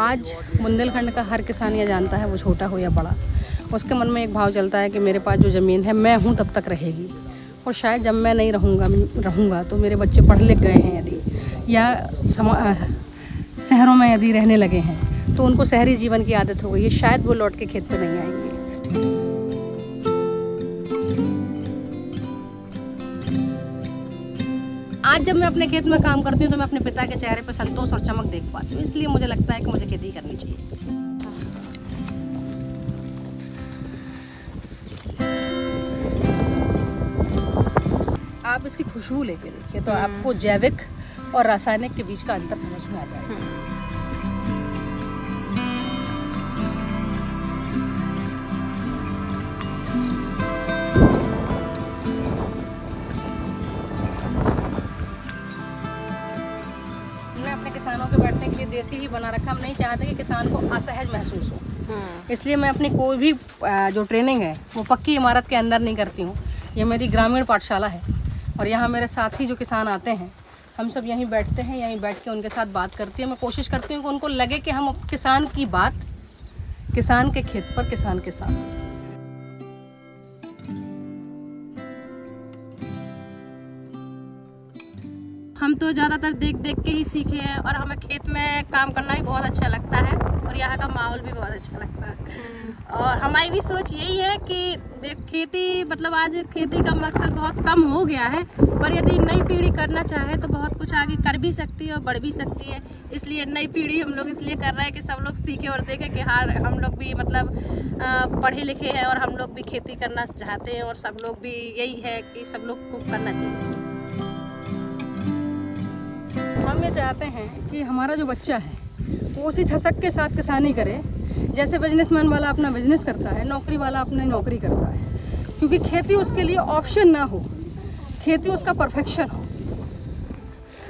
आज बुंदेलखंड का हर किसान ये जानता है, वो छोटा हो या बड़ा, उसके मन में एक भाव चलता है कि मेरे पास जो ज़मीन है मैं हूँ तब तक रहेगी, और शायद जब मैं नहीं रहूँगा तो मेरे बच्चे पढ़ लिख गए हैं यदि, या शहरों में यदि रहने लगे हैं तो उनको शहरी जीवन की आदत हो गई है, शायद वो लौट के खेत पे नहीं आएंगे। आज जब मैं अपने खेत में काम करती हूँ तो मैं अपने पिता के चेहरे पर संतोष और चमक देख पाती हूँ, इसलिए मुझे लगता है कि मुझे खेती करनी चाहिए। आप इसकी खुशबू लेके देखिए तो आपको जैविक और रासायनिक के बीच का अंतर समझ में आ जाएगा। किसानों के बैठने के लिए देसी ही बना रखा, हम नहीं चाहते कि किसान को असहज महसूस हो, इसलिए मैं अपनी कोई भी जो ट्रेनिंग है वो पक्की इमारत के अंदर नहीं करती हूँ। ये मेरी ग्रामीण पाठशाला है और यहाँ मेरे साथी जो किसान आते हैं, हम सब यहीं बैठते हैं, यहीं बैठ के उनके साथ बात करती हूँ। मैं कोशिश करती हूँ कि उनको लगे कि हम किसान की बात, किसान के खेत पर, किसान के साथ। हम तो ज़्यादातर देख देख के ही सीखे हैं और हमें खेत में काम करना भी बहुत अच्छा लगता है और यहाँ का माहौल भी बहुत अच्छा लगता है। और हमारी भी सोच यही है कि देख खेती मतलब आज खेती का मकसद बहुत कम हो गया है, पर यदि नई पीढ़ी करना चाहे तो बहुत कुछ आगे कर भी सकती है और बढ़ भी सकती है। इसलिए नई पीढ़ी हम लोग इसलिए कर रहे हैं कि सब लोग सीखे और देखें कि हाँ हम लोग भी मतलब पढ़े लिखे हैं और हम लोग भी खेती करना चाहते हैं, और सब लोग भी यही है कि सब लोग को करना चाहिए। हम ये चाहते हैं कि हमारा जो बच्चा है वो उसी ठसक के साथ किसानी करे जैसे बिजनेसमैन वाला अपना बिजनेस करता है, नौकरी वाला अपनी नौकरी करता है, क्योंकि खेती उसके लिए ऑप्शन ना हो, खेती उसका परफेक्शन हो।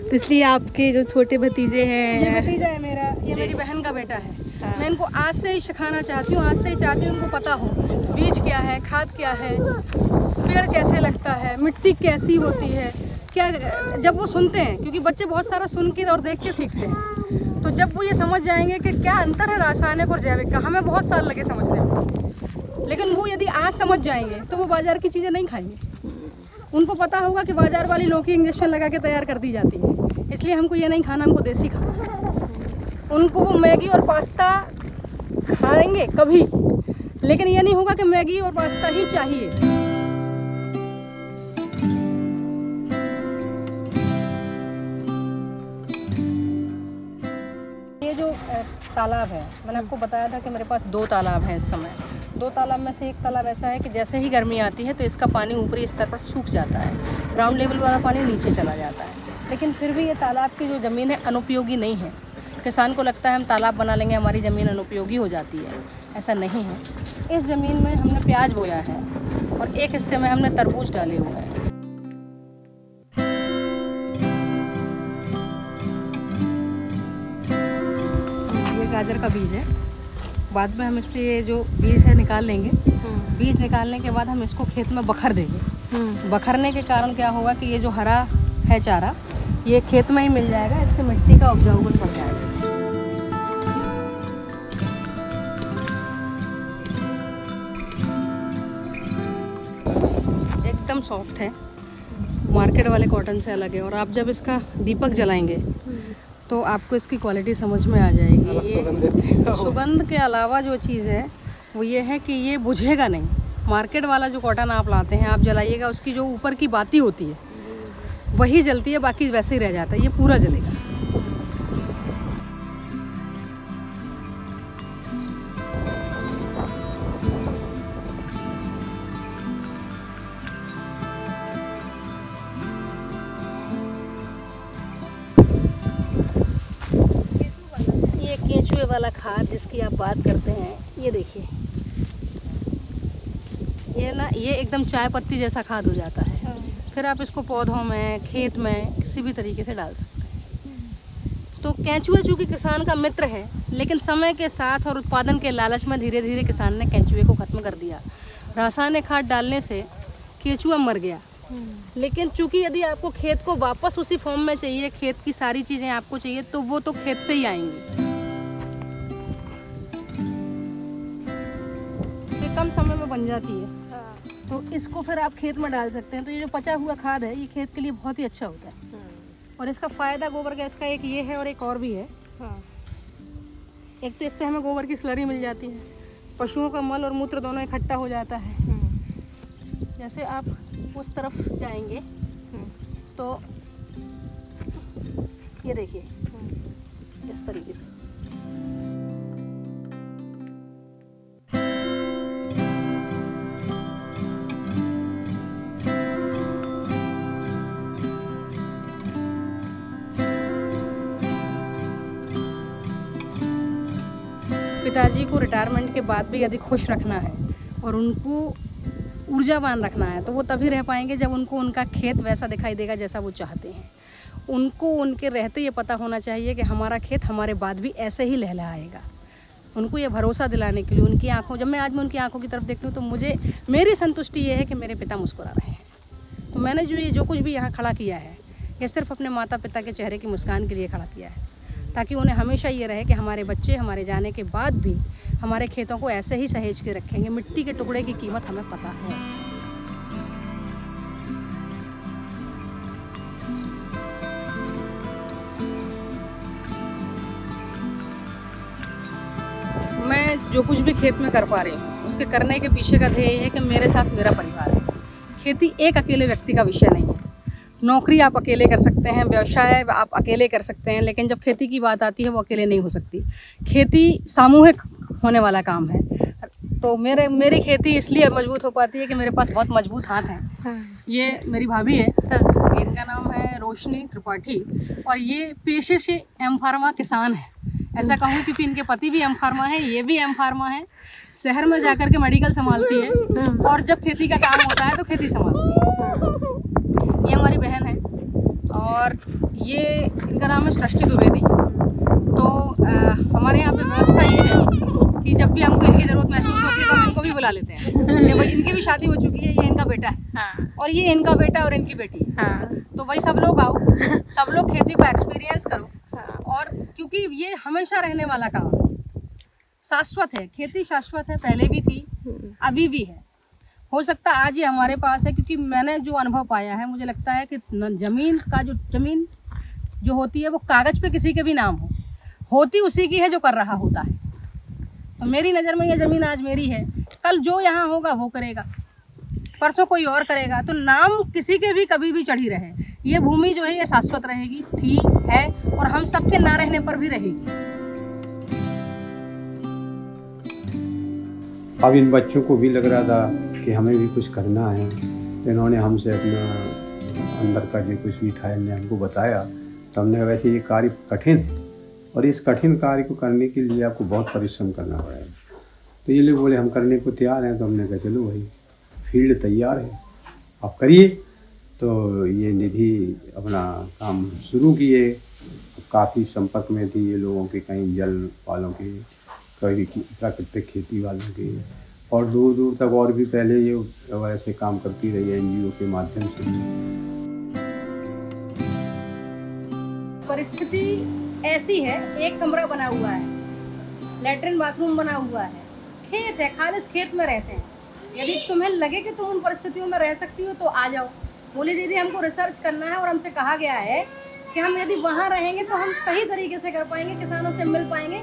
तो इसलिए आपके जो छोटे भतीजे हैं, ये भतीजा है मेरा, ये मेरी बहन का बेटा है। हाँ। मैं इनको आज से ही सिखाना चाहती हूँ, आज से ही चाहती हूँ इनको पता हो बीज क्या है, खाद क्या है, पेड़ कैसे लगता है, मिट्टी कैसी होती है, क्या जब वो सुनते हैं, क्योंकि बच्चे बहुत सारा सुन के और देख के सीखते हैं, तो जब वो ये समझ जाएंगे कि क्या अंतर है रासायनिक और जैविक का, हमें बहुत साल लगे समझने में, लेकिन वो यदि आज समझ जाएंगे तो वो बाज़ार की चीज़ें नहीं खाएंगे। उनको पता होगा कि बाज़ार वाली लौकी इंजेक्शन लगा के तैयार कर दी जाती है, इसलिए हमको ये नहीं खाना, हमको देसी खाना। उनको वो मैगी और पास्ता खाएंगे कभी, लेकिन ये नहीं होगा कि मैगी और पास्ता ही चाहिए। ये जो तालाब है, मैंने आपको बताया था कि मेरे पास 2 तालाब हैं इस समय। 2 तालाब में से एक तालाब ऐसा है कि जैसे ही गर्मी आती है तो इसका पानी ऊपरी स्तर पर सूख जाता है, ग्राउंड लेवल वाला पानी नीचे चला जाता है, लेकिन फिर भी ये तालाब की जो ज़मीन है अनुपयोगी नहीं है। किसान को लगता है हम तालाब बना लेंगे हमारी ज़मीन अनुपयोगी हो जाती है, ऐसा नहीं है। इस ज़मीन में हमने प्याज बोया है और एक हिस्से में हमने तरबूज डाले हुए हैं। गाजर का बीज है, बाद में हम इससे जो बीज है निकाल लेंगे। बीज निकालने के बाद हम इसको खेत में बखर देंगे। बखरने के कारण क्या होगा कि ये जो हरा है चारा, ये खेत में ही मिल जाएगा, इससे मिट्टी का उपजाऊपन बढ़ जाएगा। एकदम सॉफ्ट है, मार्केट वाले कॉटन से अलग है, और आप जब इसका दीपक जलाएंगे तो आपको इसकी क्वालिटी समझ में आ जाएगी। ये सुगंध के अलावा जो चीज़ है वो ये है कि ये बुझेगा नहीं। मार्केट वाला जो कॉटन आप लाते हैं, आप जलाइएगा, उसकी जो ऊपर की बाती होती है वही जलती है, बाकी वैसे ही रह जाता है, ये पूरा जलेगा। केंचुए वाला खाद जिसकी आप बात करते हैं, ये देखिए, ये ना ये एकदम चाय पत्ती जैसा खाद हो जाता है। फिर आप इसको पौधों में, खेत में किसी भी तरीके से डाल सकते हैं। तो केंचुआ चूँकि किसान का मित्र है, लेकिन समय के साथ और उत्पादन के लालच में धीरे धीरे किसान ने केंचुए को ख़त्म कर दिया। रासायनिक खाद डालने से केंचुआ मर गया। लेकिन चूँकि यदि आपको खेत को वापस उसी फॉर्म में चाहिए, खेत की सारी चीज़ें आपको चाहिए, तो वो तो खेत से ही आएंगी। कम समय में बन जाती है। तो इसको फिर आप खेत में डाल सकते हैं। तो ये जो पचा हुआ खाद है ये खेत के लिए बहुत ही अच्छा होता है। और इसका फ़ायदा गोबर गैस का एक ये है और एक और भी है। एक तो इससे हमें गोबर की स्लरी मिल जाती है, पशुओं का मल और मूत्र दोनों इकट्ठा हो जाता है। जैसे आप उस तरफ जाएंगे तो ये देखिए इस तरीके से पिताजी को रिटायरमेंट के बाद भी यदि खुश रखना है और उनको ऊर्जावान रखना है तो वो तभी रह पाएंगे जब उनको उनका खेत वैसा दिखाई देगा जैसा वो चाहते हैं। उनको उनके रहते ये पता होना चाहिए कि हमारा खेत हमारे बाद भी ऐसे ही लहलहाएगा। उनको ये भरोसा दिलाने के लिए उनकी आंखों, जब मैं आज उनकी आंखों की तरफ देखती हूँ तो मुझे मेरी संतुष्टि ये है कि मेरे पिता मुस्कुरा रहे हैं। तो मैंने जो कुछ भी यहाँ खड़ा किया है ये सिर्फ अपने माता पिता के चेहरे की मुस्कान के लिए खड़ा किया है, ताकि उन्हें हमेशा ये रहे कि हमारे बच्चे हमारे जाने के बाद भी हमारे खेतों को ऐसे ही सहेज के रखेंगे। मिट्टी के टुकड़े की कीमत हमें पता है। मैं जो कुछ भी खेत में कर पा रही हूँ उसके करने के पीछे का ध्येय है कि मेरे साथ मेरा परिवार है। खेती एक अकेले व्यक्ति का विषय नहीं है। नौकरी आप अकेले कर सकते हैं, व्यवसाय आप अकेले कर सकते हैं, लेकिन जब खेती की बात आती है वो अकेले नहीं हो सकती। खेती सामूहिक होने वाला काम है। तो मेरी खेती इसलिए मजबूत हो पाती है कि मेरे पास बहुत मजबूत हाथ हैं। ये मेरी भाभी है, इनका नाम है रोशनी त्रिपाठी और ये पेशे से एम फार्मा किसान है। ऐसा कहूँ क्योंकि इनके पति भी एम फार्मा है, ये भी एम फार्मा है। शहर में जाकर के मेडिकल संभालती है और जब खेती का काम होता है तो खेती संभालती है। ये हमारी बहन है और ये इनका नाम है सृष्टि द्विवेदी। तो हमारे यहाँ पे व्यवस्था ये है कि जब भी हमको इनकी ज़रूरत महसूस होती है तो हम इनको भी बुला लेते हैं कि भाई इनकी भी शादी हो चुकी है, ये इनका बेटा है और ये इनका बेटा और इनकी बेटी है। तो भाई सब लोग आओ, सब लोग खेती को एक्सपीरियंस करो। और क्योंकि ये हमेशा रहने वाला काम है, शाश्वत है। खेती शाश्वत है, पहले भी थी अभी भी है। हो सकता है आज ये हमारे पास है क्योंकि मैंने जो अनुभव पाया है, मुझे लगता है कि जमीन जो होती है वो कागज़ पे किसी के भी नाम होती उसी की है जो कर रहा होता है। तो मेरी नज़र में ये ज़मीन आज मेरी है, कल जो यहाँ होगा वो करेगा, परसों कोई और करेगा। तो नाम किसी के भी कभी भी चढ़ी रहे, ये भूमि जो है ये शाश्वत रहेगी, थी, है और हम सबके ना रहने पर भी रहेगी। अब इन बच्चों को भी लग रहा था कि हमें भी कुछ करना है। इन्होंने हमसे अपना अंदर का जो कुछ भी था इन्होंने हमको बताया। तो हमने वैसे ये कार्य कठिन है और इस कठिन कार्य को करने के लिए आपको बहुत परिश्रम करना पड़ेगा। तो ये लोग बोले हम करने को तैयार हैं। तो हमने कहा चलो भाई फील्ड तैयार है, आप करिए। तो ये निधि अपना काम शुरू किए। काफ़ी संपर्क में थी ये लोगों के, कहीं जल वालों के, कहीं प्राकृतिक खेती वालों के, और दूर दूर तक और भी पहले ये ऐसे काम करती रही है NGO के माध्यम से। परिस्थिति ऐसी है, एक कमरा बना हुआ है, लैट्रिन बाथरूम बना हुआ है, खेत है, खालिस खेत में रहते हैं। यदि तुम्हें लगे कि तुम उन परिस्थितियों में रह सकती हो तो आ जाओ। बोली दीदी हमको रिसर्च करना है और हमसे कहा गया है कि हम यदि वहाँ रहेंगे तो हम सही तरीके से कर पाएंगे, किसानों से मिल पाएंगे